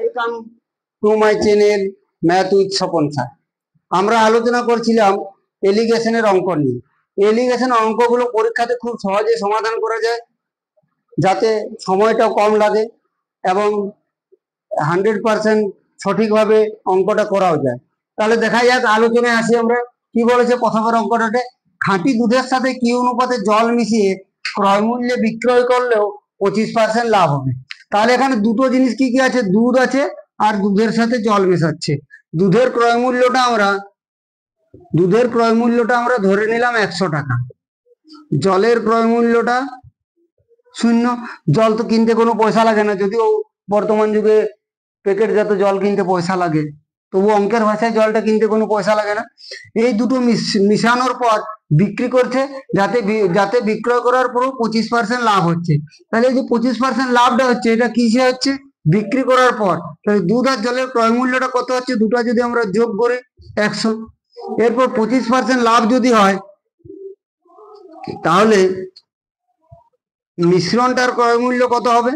Welcome to my channel math with Swapan sir. আমরা আলোচনা করছিলাম এলিগেশনের অঙ্ক নিয়ে। এলিগেশনের অঙ্কগুলো পরীক্ষাতে খুব সহজে সমাধান করা যায়, যাতে সময়টাও কম লাগে এবং 100% সঠিকভাবে অঙ্কটা করাও যায়। তাহলে দেখা যাক, আলোচনায় আসি আমরা। কি বলেছে প্রথমের অঙ্কটাতে? খাঁটি দুধের সাথে কি অনুপাতে জল মিশিয়ে ক্রয় মূল্যে বিক্রয় করলেও 25% লাভ হবে। তাহলে এখানে দুটো জিনিস কি কি আছে? দুধ আছে আর দুধের সাথে জল মেশাচ্ছে। দুধের ক্রয় মূল্যটা আমরা ধরে নিলাম 100 টাকা। জলের ক্রয় মূল্যটা 0। জল তো কিনতে কোনো পয়সা লাগে না, যদিও বর্তমান যুগে প্যাকেটজাত জল কিনতে পয়সা লাগে, তবু অঙ্কের ভাষায় জলটা কিনতে কোনো পয়সা লাগে না। এই দুটো মিশানোর পর বিক্রি করছে, যাতে বিক্রয় করার পরও 25% লাভ হচ্ছে। তাহলে এই যে 25% লাভটা হচ্ছে, এটা কিসে হচ্ছে? বিক্রি করার পর। তাহলে দুধ আর জলের ক্রয় মূল্যটা কত হচ্ছে? দুটো যদি আমরা যোগ করি 100, এরপর 25% লাভ যদি হয়, তাহলে মিশ্রণটার ক্রয় মূল্য কত হবে?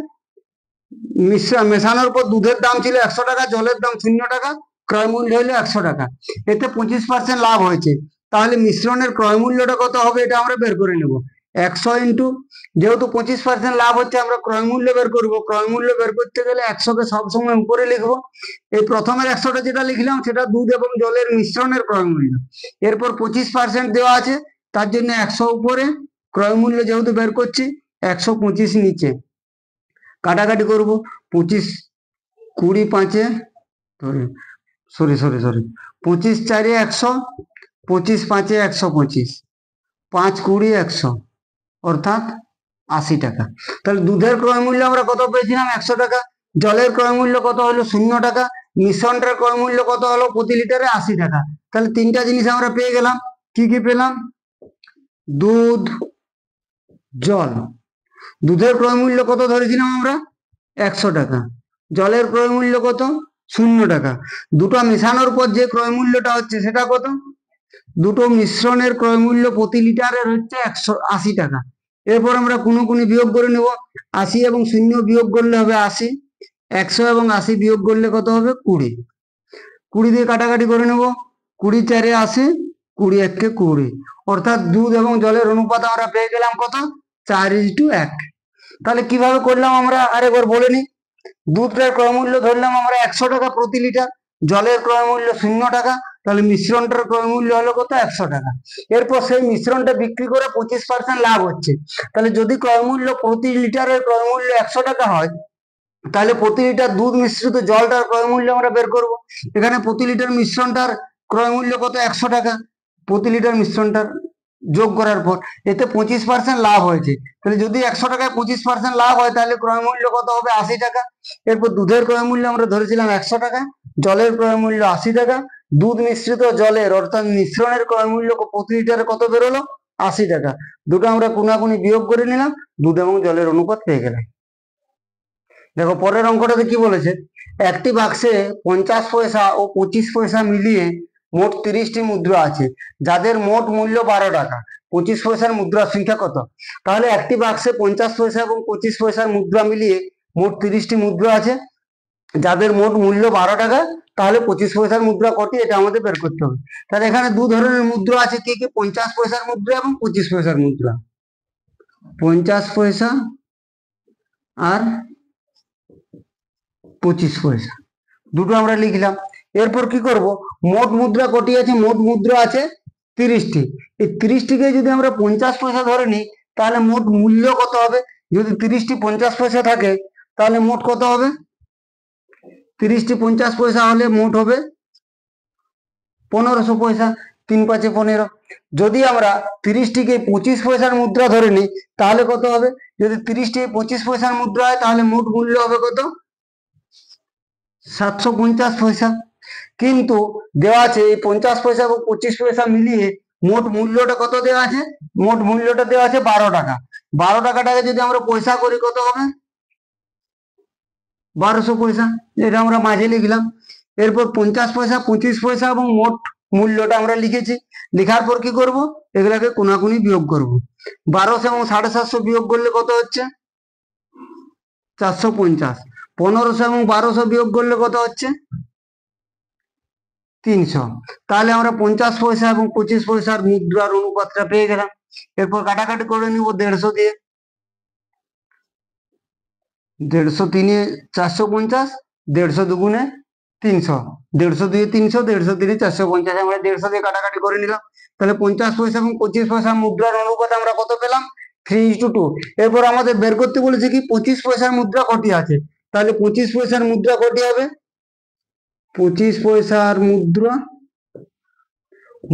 মেশানোর পর দুধের দাম ছিল 100 টাকা, জলের দাম 0 টাকা, ক্রয় মূল্য হলো 100 টাকা। এতে 25% লাভ হয়েছে। তাহলে মিশ্রণের ক্রয় মূল্যটা কত হবে? এটা আমরা বের করে নেব। 100 ইন্টু, যেহেতু 25% লাভ হচ্ছে, আমরা ক্রয় মূল্য বের করব। ক্রয় মূল্য বের করতে গেলে 100কে সবসময় উপরে লিখবো। এই প্রথমের 100টা যেটা লিখলাম, সেটা দুধ এবং জলের মিশ্রণের ক্রয় মূল্য। এরপর 25% দেওয়া আছে, তার জন্য 100 উপরে, ক্রয় মূল্য যেহেতু বের করছি 125 নিচে। কাটাকাটি করব। 25 20 5 সরি 25 4 100, 25 5 125, 5 20 100, অর্থাৎ 80 টাকা। তাহলে দুধের ক্রয় মূল্য আমরা কত পেয়েছিলাম? 100 টাকা। জলের ক্রয় মূল্য কত হলো? 0 টাকা। মিশ্রণটার ক্রয় মূল্য কত হলো? প্রতি লিটারে 80 টাকা। তাহলে তিনটা জিনিস আমরা পেয়ে গেলাম। কি কি পেলাম? দুধ, জল। দুধের ক্রয় মূল্য কত ধরেছিলাম আমরা? 100 টাকা। জলের ক্রয় মূল্য কত? 0 টাকা। দুটো মেশানোর পর যে ক্রয় মূল্যটা হচ্ছে, সেটা কত? দুটো মিশ্রণের ক্রয় মূল্য প্রতি লিটারের হচ্ছে 180 টাকা। এরপর আমরা কোনি বিয়োগ করে নেব। 80 এবং 0 বিয়োগ করলে হবে 80, 100 এবং 80 বিয়োগ করলে কত হবে? 20। 20 দিয়ে কাটাকাটি করে নেব। 20 4 80, 20 1 20, অর্থাৎ দুধ এবং জলের অনুপাত আমরা পেয়ে গেলাম কত? 4:1। তাহলে কিভাবে করলাম আমরা আরেকবার বলে নিই। দুধটার ক্রয় মূল্য ধরলাম আমরা 100 টাকা প্রতি লিটার, জলের ক্রয় মূল্য 0 টাকা, তাহলে মিশ্রণটার ক্রয় মূল্য হলো কত? 100 টাকা। এরপর সেই মিশ্রণটা বিক্রি করে 25% লাভ হচ্ছে। তাহলে যদি ক্রয় মূল্য প্রতি লিটারের ক্রয় মূল্য 100 টাকা হয়, তাহলে প্রতি লিটার দুধ মিশ্রিত জলটার ক্রয় মূল্য আমরা বের করব। এখানে প্রতি লিটার মিশ্রণটার ক্রয় মূল্য কত? 100 টাকা। প্রতি লিটার মিশ্রণটার যোগ করার পর এতে 25% লাভ হয়েছে। তাহলে যদি 100 টাকায় 25% লাভ হয়, তাহলে ক্রয় মূল্য কত হবে? 80 টাকা। এরপর দুধের ক্রয় মূল্য আমরা ধরেছিলাম 100 টাকা, জলের ক্রয় মূল্য 80 টাকা। দুধ মিশ্রিত জলের অর্থাৎ মিশ্রণের ক্রয় মূল্য প্রতি লিটারে কত বেরোলো? 80 টাকা। দুটো আমরা কোনাকুনি বিয়োগ করে নিলাম, দুধ এবং জলের অনুপাত পেয়ে গেলাম। দেখো পরের অঙ্কটাতে কি বলেছে? একটি বাক্সে 50 পয়সা ও 25 পয়সা মিলিয়ে মোট 30টি মুদ্রা আছে, যাদের মোট মূল্য 12 টাকা। 25 পয়সার মুদ্রার সংখ্যা কত? তাহলে একটি বাক্সে 50 পয়সা এবং 25 পয়সার মুদ্রা মিলিয়ে মোট 30টি মুদ্রা আছে, যাদের মোট মূল্য 12 টাকা। তাহলে 25 পয়সার মুদ্রা কটি? এটা আমাদের বের করতে হবে। তাহলে এখানে দু ধরনের মুদ্রা আছে। কি কি? 50 পয়সার মুদ্রা এবং 25 পয়সার মুদ্রা। 50 পয়সা আর 25 পয়সা দুটো আমরা লিখলাম। এরপর কি করব? মোট মুদ্রা কটি আছে? মোট মুদ্রা আছে 30টি। এই 30টিকে যদি আমরা 50 পয়সা ধরে নিই, তাহলে মোট মূল্য কত হবে? যদি 30টি 50 পয়সা থাকে, তাহলে মোট কত হবে? 30টি 50 পয়সা হলে মোট হবে 1500 পয়সা। 3 5 15। যদি আমরা 30টিকে 25 পয়সার মুদ্রা ধরে নিই, তাহলে কত হবে? যদি 30টি 25 পয়সার মুদ্রা হয়, তাহলে মোট মূল্য হবে কত? 750 পয়সা। কিন্তু দেওয়া আছে এই 50 পয়সা এবং 25 পয়সা মিলিয়ে মোট মূল্যটা কত দেওয়া আছে? মোট মূল্যটা দেওয়া আছে 12 টাকা। 12 টাকাটাকে যদি আমরা পয়সা করি, কত হবে? 1200 পয়সা। এটা আমরা মাঝে লিখলাম। এরপর 50 পয়সা, 25 পয়সা এবং মোট মূল্যটা আমরা লিখেছি। লেখার পর কি করব? এগুলাকে কোনাকুনি বিয়োগ করব। 1200 এবং 750 বিয়োগ করলে কত হচ্ছে? 450। 1500 এবং 1200 বিয়োগ করলে কত হচ্ছে 300। তাহলে আমরা 50 পয়সা এবং 25 পয়সার মুদ্রার অনুপাতটা পেয়ে গেলাম। এরপর কাটাকাটি করে নিব 150 দিয়ে। 150 তিনে 450, 150 দুগুণে 300, 150 দুয়ে 300, 150 তিনে 450, আমরা 150 দিয়ে কাটাকাটি করে নিলাম। তাহলে 50 পয়সা এবং 25 পয়সার মুদ্রার অনুপাত আমরা কত পেলাম 3:2। এরপর আমাদের বের করতে বলেছে কি 25 পয়সার মুদ্রা কটি আছে, তাহলে 25 পয়সার মুদ্রা কটি হবে, 25 পয়সার মুদ্রা,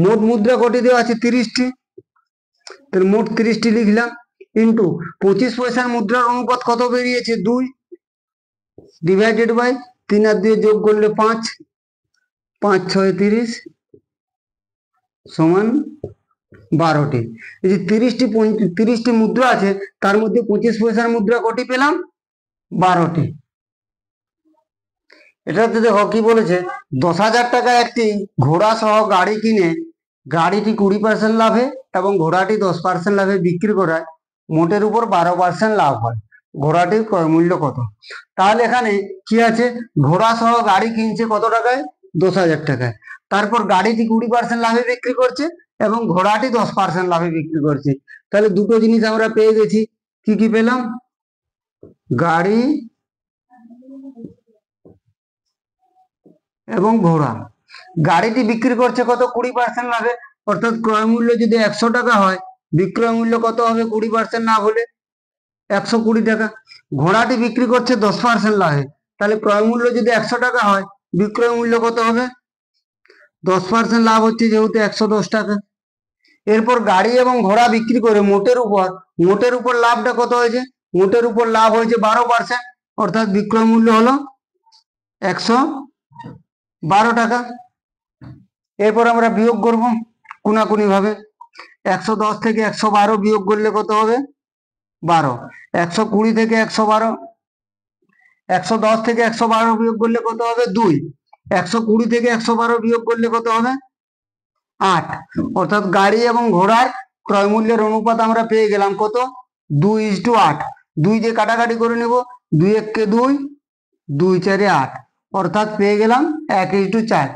মোট মুদ্রা কটি দেওয়া আছে 30টি, তাহলে মোট 30টি লিখলাম, ইন্টু 25 পয়সার মুদ্রার অনুপাত কত বেরিয়েছে 2, ডিভাইডেড বাই 3 আর 2 যোগ করলে 5, 5 6 30 সমান 12টি। এই যে 30টি মুদ্রা আছে তার মধ্যে 25 পয়সার মুদ্রা কটি পেলাম 12টি। এটাতে দেখো কি বলেছে, 10,000 টাকায় একটি ঘোড়া সহ গাড়ি কিনে গাড়িটি 20% লাভে এবং ঘোড়াটি 10% লাভে বিক্রি করায় মোটের উপর 12% লাভ হয়, ঘোড়াটির ক্রয় মূল্য কত। তাহলে এখানে কি আছে, ঘোড়া সহ গাড়ি কিনছে কত টাকায় 10,000 টাকায়, তারপর গাড়িটি 20% লাভে বিক্রি করছে এবং ঘোড়াটি 10% লাভে বিক্রি করছে। তাহলে দুটো জিনিস আমরা পেয়ে গেছি, কি কি পেলাম, গাড়ি এবং ঘোড়া। গাড়িটি বিক্রি করছে কত 20% লাভে, অর্থাৎ ক্রয় মূল্য যদি 100 টাকা হয় বিক্রয় মূল্য কত হবে 20% লাভ হলে 120 টাকা। ঘোড়াটি বিক্রি করছে 10% লাভে, তাহলে ক্রয় মূল্য যদি 100 টাকা হয় বিক্রয় মূল্য কত হবে 10% লাভ হচ্ছে যেহেতু 110 টাকা। এরপর গাড়ি এবং ঘোড়া বিক্রি করে মোটের উপর লাভটা কত হয়েছে, মোটের উপর লাভ হয়েছে 12%, অর্থাৎ বিক্রয় মূল্য হলো 112 টাকা। এরপর আমরা বিয়োগ করব কোনাকুনি ভাবে, 110 থেকে 112 বিয়োগ করলে কত হবে 12, 120 থেকে 112, 110 থেকে 112 বিয়োগ করলে কত হবে 2, 120 থেকে 112 বিয়োগ করলে কত হবে 8, অর্থাৎ গাড়ি এবং ঘোড়ার ক্রয় মূল্যের অনুপাত আমরা পেয়ে গেলাম কত 2:8। 2 দিয়ে কাটাকাটি করে নেব, 2 1 2, 2 4 8, অর্থাৎ পেয়ে গেলাম 1:4।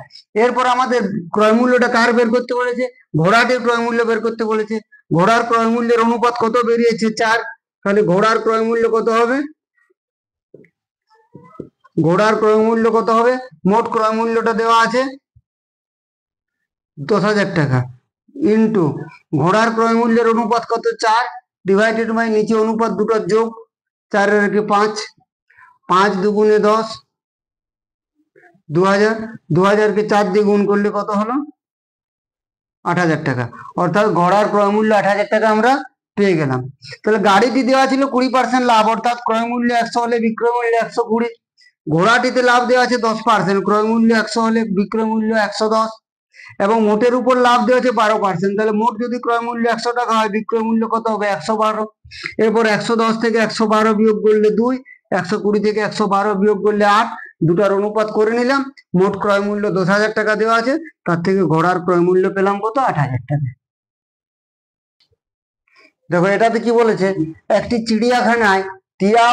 এরপর আমাদের ক্রয় মূল্যটা কার বের করতে বলেছে, ঘোড়াটির ক্রয় মূল্য বের করতে বলেছে। ঘোড়ার ক্রয় মূল্যের অনুপাত কত বেরিয়েছে 4, তাহলে ঘোড়ার ক্রয় মূল্য কত হবে, ঘোড়ার ক্রয় মূল্য কত হবে, মোট ক্রয় মূল্যটা দেওয়া আছে 10,000 টাকা, ইন্টু ঘোড়ার ক্রয় মূল্যের অনুপাত কত 4, ডিভাইডেড বাই নিচে অনুপাত দুটোর যোগ, 4 এর 5, 5 দুগুণে 10, 2000, 2000 কে 4 দিয়ে গুণ করলে কত হলো 8,000 টাকা, অর্থাৎ ঘোড়ার ক্রয় মূল্য 8,000 টাকা আমরা পেয়ে গেলাম। তাহলে গাড়িটি দেওয়া ছিল 20% লাভ, অর্থাৎ ক্রয় মূল্য 100 হলে বিক্রয় মূল্য 120। ঘোড়াটিতে লাভ দেওয়া আছে 10%, ক্রয় মূল্য 100 হলে বিক্রয় মূল্য 110 এবং মোটের উপর লাভ দেওয়া আছে 12%, তাহলে মোট যদি ক্রয় মূল্য 100 টাকা হয় বিক্রয় মূল্য কত হবে 112। এরপর 110 থেকে 112 বিয়োগ করলে 2, 120 থেকে 112 বিয়োগ করলে 8, দুটার অনুপাত করে নিলাম, মোট ক্রয় মূল্য 10,000 টাকা দেওয়া আছে, তার থেকে ঘোড়ার ক্রয় মূল্য পেলাম কত 8,000 টাকা। দেখো এটাতে কি বলেছে, একটি চিড়িয়াখানায় টিয়া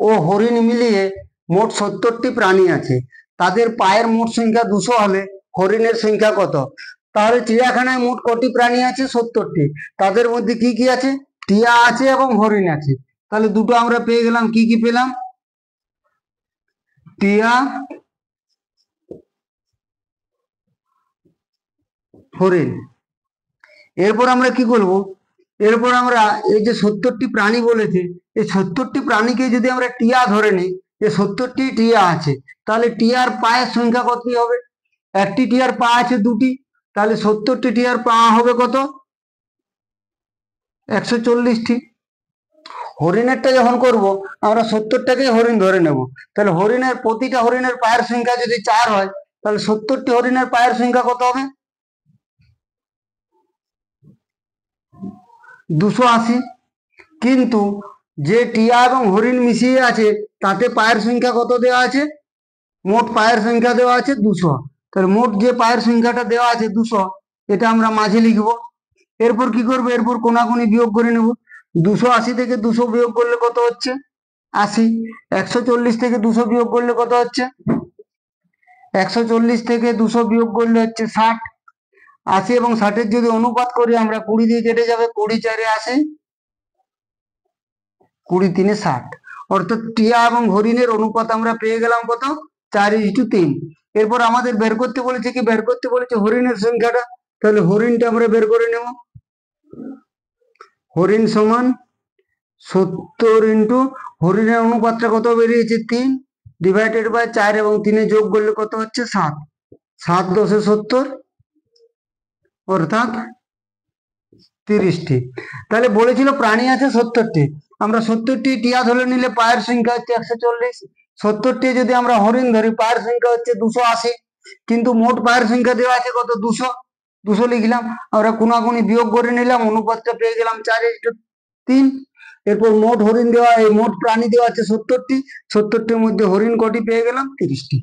ও হরিণ মিলিয়ে মোট 70টি প্রাণী আছে, তাদের পায়ের মোট সংখ্যা 200 হলে হরিণের সংখ্যা কত। তাহলে চিড়িয়াখানায় মোট কটি প্রাণী আছে 70টি, তাদের মধ্যে কি কি আছে, টিয়া আছে এবং হরিণ আছে। তাহলে দুটো আমরা পেয়ে গেলাম, কি কি পেলাম, টিয়া হরিণ। এরপর আমরা কি করব, এরপর আমরা এই যে 70টি প্রাণী বলেছে, এই 70টি প্রাণীকে যদি আমরা টিয়া ধরে নিই, যে 70টি টিয়া আছে, তাহলে টিয়ার পায়ের সংখ্যা কত হবে, একটি টিয়ার পা আছে 2টি, তাহলে 70টি টিয়ার পা হবে কত 140টি। হরিণেরটা যখন করব আমরা 70টাকে হরিণ ধরে নেব, তাহলে হরিণের প্রতিটা হরিণের পায়ের সংখ্যা যদি 4 হয়, তাহলে 70টি হরিণের পায়ের সংখ্যা কত হবে 280। কিন্তু যে টিয়া এবং হরিণ মিশিয়ে আছে তাতে পায়ের সংখ্যা কত দেওয়া আছে, মোট পায়ের সংখ্যা দেওয়া আছে 200, তাহলে মোট যে পায়ের সংখ্যাটা দেওয়া আছে 200, এটা আমরা মাঝে লিখব। এরপর কি করব, এরপর কোনাকুনি বিয়োগ করে নেব, 280 থেকে 200 বিয়োগ করলে কত হচ্ছে 80। 140 থেকে 200 বিয়োগ করলে কত হচ্ছে? 140 থেকে 200 বিয়োগ করলে হচ্ছে 60। 80 এবং 60-এর যদি অনুপাত করি আমরা, 20 দিয়ে কেটে যাবে, 20 4 80, 20 3 60। অর্থাৎ টিয়া এবং হরিণের অনুপাত আমরা পেয়ে গেলাম কত? 4:3। এরপর আমাদের বের করতে বলেছে কি? বের করতে বলেছে হরিণের সংখ্যাটা। তাহলে হরিণটা আমরা বের করে নেব। হরিণ সমান 70 ইন্টু হরিণের অনুপাতটা কত বেরিয়েছে? 3 ডিভাইডেড বাই 4 এবং 3 যোগ করলে কত হচ্ছে? 7। 7 10 70, অর্থাৎ 30টি। তাহলে বলেছিল প্রাণী আছে 70টি, আমরা 70টি টিয়া ধরে নিলে পায়ের সংখ্যা হচ্ছে 140। 70টি যদি আমরা হরিণ ধরি, পায়ের সংখ্যা হচ্ছে 280, কিন্তু মোট পায়ের সংখ্যা দেওয়া আছে কত? 200। 200 লিখলাম, আমরা কোনাকুনি বিয়োগ করে নিলাম, অনুপাতটা পেয়ে গেলাম 4:3। এরপর মোট হরিণ দেওয়া, এই মোট প্রাণী দেওয়া আছে 70টি, 70টির মধ্যে হরিণ কটি পেয়ে গেলাম? 30টি।